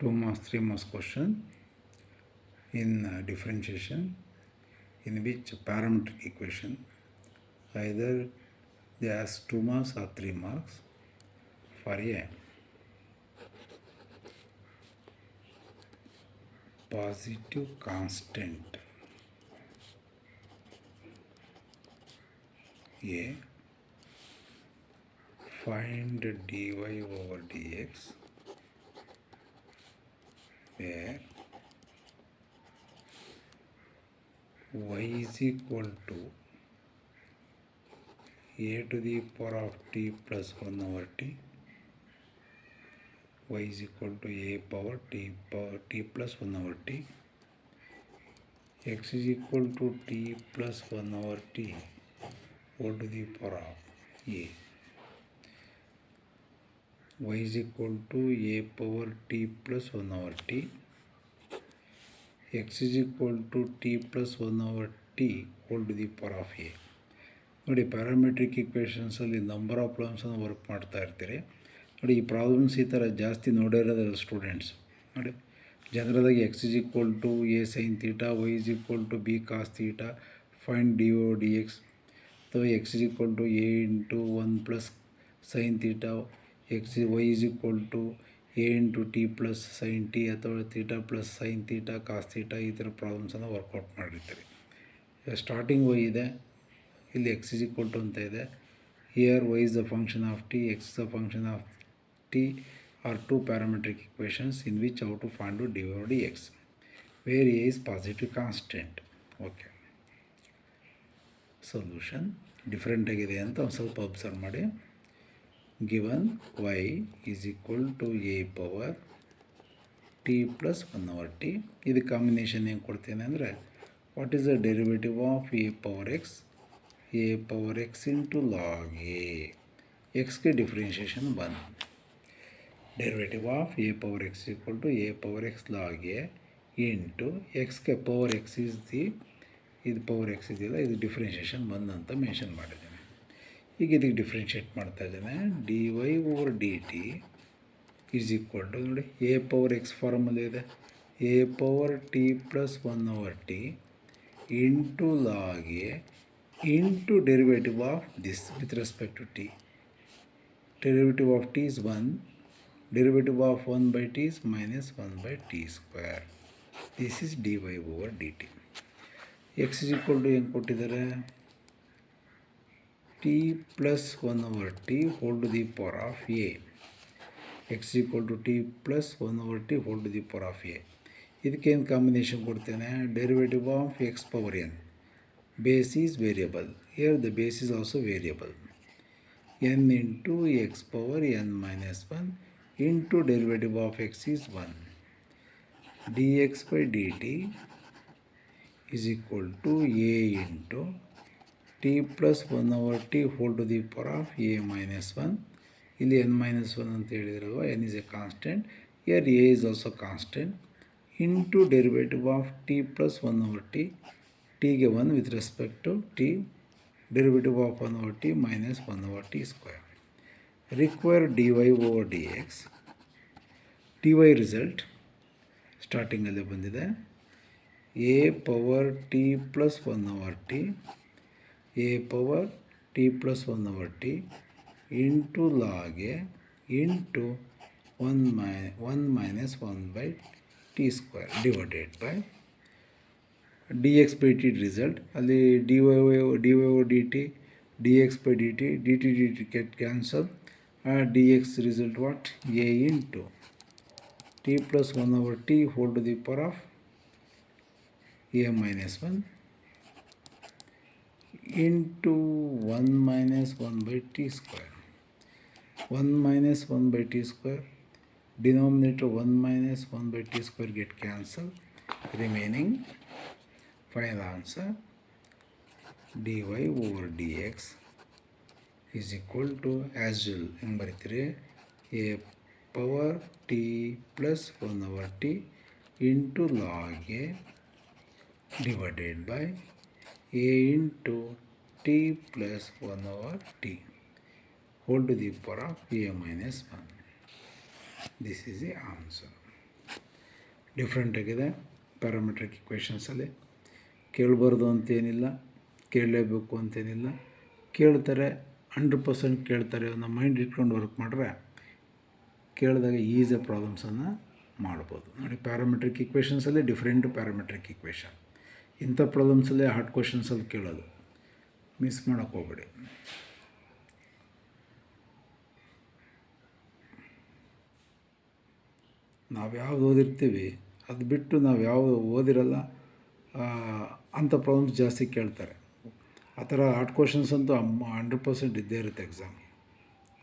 2 marks, 3 marks question in differentiation, in which parametric equation either they ask 2 marks or 3 marks for a positive constant a, find dy over dx where y is equal to a to the power of t plus 1 over t, y is equal to a power t plus 1 over t, x is equal to t plus 1 over t whole to the power of a, y is equal to a power t plus 1 over t, x is equal to t plus 1 over t whole to the power of a. ನೋಡಿ, parametric ಈಕ್ವೇಷನ್ಸಲ್ಲಿ number of ಪ್ರಾಬ್ಲಮ್ಸನ್ನು work ಮಾಡ್ತಾ ಇರ್ತೀರಿ. ನೋಡಿ, ಈ problems ಈ ಥರ ಜಾಸ್ತಿ ನೋಡಿರೋದಿಲ್ಲ students. ನೋಡಿ, ಜನರಲಾಗಿ x is equal to a sine theta, y is equal to b cos theta, find d o d x, ಅಥವಾ x is equal to a into 1 plus sine theta, y is equal to a into t plus sine t, ಅಥವಾ theta plus sine theta cos theta, ಈ ಥರ ಪ್ರಾಬ್ಲಮ್ಸನ್ನು work out ಮಾಡಿರ್ತೀರಿ. Starting y ಇದೆ, ಇಲ್ಲಿ x is equal to ಅಂತ ಇದೆ. Here y is the function of t, x is the function of t are two parametric equations in which how to find d over d x where a is positive constant. Okay, solution different ಆಗಿದೆ ಅಂತ ಒಂದು ಸ್ವಲ್ಪ observe ಮಾಡಿ. Given y is equal to a power t plus 1 over t. ಇದು combination ಏನು ಕೊಡ್ತೇನೆ ಅಂದರೆ, what is the derivative of a power x into log a. ಎಕ್ಸ್ಗೆ ಡಿಫ್ರೆನ್ಷಿಯೇಷನ್ ಬಂದು derivative of a power x equal to a power x log a into ಎಕ್ಸ್ಗೆ power x is the, ಇದು power x ಇದೆಯಲ್ಲ, ಇದು differentiation ಬಂದಂತ mention ಮಾಡಿದ್ದೇನೆ. ಈಗ ಇದಕ್ಕೆ ಡಿಫ್ರೆನ್ಷಿಯೇಟ್ ಮಾಡ್ತಾ ಇದ್ದೇನೆ. D y over d t is equal to, ನೋಡಿ, ಎ ಪವರ್ ಎಕ್ಸ್ ಫಾರ್ಮಲ್ಲಿ ಇದೆ, a power t plus 1 over t into log a into derivative of this with respect to t. Derivative of t is 1, derivative of 1 by t is minus 1 by t square. This is dy over dt. X is equal to ಏನು ಕೊಟ್ಟಿದ್ದಾರೆ, t plus 1 over t whole to the power of a. X is equal to t plus 1 over t whole to the power of a. ಇದಕ್ಕೇನು combination ಕೊಡ್ತೇನೆ, derivative of X power N. Base is variable. Here the base is also variable. N into x power n minus 1 into derivative of x is 1. dx by dt is equal to a into t plus 1 over t whole to the power of a minus 1. ಇಲ್ಲಿ n minus 1 ಅಂತ ಹೇಳಿದ್ರಲ್ವ, n is a constant. Here a is also constant. Into derivative of t plus 1 over t. t ಗೆ 1 with respect to t, derivative of 1 over t minus 1 over t square. Require dy over dx. dy result ಸ್ಟಾರ್ಟಿಂಗಲ್ಲಿ ಬಂದಿದೆ, a power t plus 1 over T, a power t plus 1 over t into log a into 1 minus 1 by t square divided by dx by t result. ಅಲ್ಲಿ dy over dt, dx by dt, dt get cancel, dx result what, a into t plus 1 over t whole to the power of a minus 1 into 1 minus 1 by t square. 1 minus 1 by t square, denominator 1 minus 1 by t square get cancel, remaining final answer dy over dx is equal to, as usual ಹೆಂಗೆ ಬರೀತೀರಿ, a power t plus 1 over t into log A divided by a into t plus 1 over t whole to the power of a minus 1. This is the answer. ಡಿಫ್ರೆಂಟಾಗಿದೆ parametric ಇಕ್ವೇಷನ್ಸಲ್ಲಿ. ಕೇಳಬಾರ್ದು ಅಂತೇನಿಲ್ಲ, ಕೇಳಲೇಬೇಕು ಅಂತೇನಿಲ್ಲ. ಕೇಳ್ತಾರೆ, 100% ಕೇಳ್ತಾರೆ ಅನ್ನೋ mind ಇಟ್ಕೊಂಡು ವರ್ಕ್ ಮಾಡಿದ್ರೆ ಕೇಳಿದಾಗ ಈಸಿ ಪ್ರಾಬ್ಲಮ್ಸನ್ನು ಮಾಡ್ಬೋದು. ನೋಡಿ, ಪ್ಯಾರಾಮೆಟ್ರಿಕ್ ಇಕ್ವೇಷನ್ಸಲ್ಲಿ ಡಿಫ್ರೆಂಟ್ ಪ್ಯಾರಾಮೆಟ್ರಿಕ್ ಇಕ್ವೇಷನ್. ಇಂಥ ಪ್ರಾಬ್ಲಮ್ಸಲ್ಲೇ ಹಾರ್ಡ್ ಕ್ವೆಶನ್ಸಲ್ಲಿ ಕೇಳೋದು, ಮಿಸ್ ಮಾಡೋಕ್ಕೆ ಹೋಗ್ಬೇಡಿ. ನಾವು ಯಾವ್ದು ಓದಿರ್ತೀವಿ ಅದು ಬಿಟ್ಟು ನಾವು ಯಾವುದು ಓದಿರಲ್ಲ ಅಂಥ ಪ್ರಾಬ್ಲಮ್ಸ್ ಜಾಸ್ತಿ ಕೇಳ್ತಾರೆ. ಆ ಥರ ಹಾರ್ಡ್ ಕ್ವೆಶನ್ಸ್ ಅಂತೂ 100% ಇದ್ದೇ ಇರುತ್ತೆ ಎಕ್ಸಾಮ್.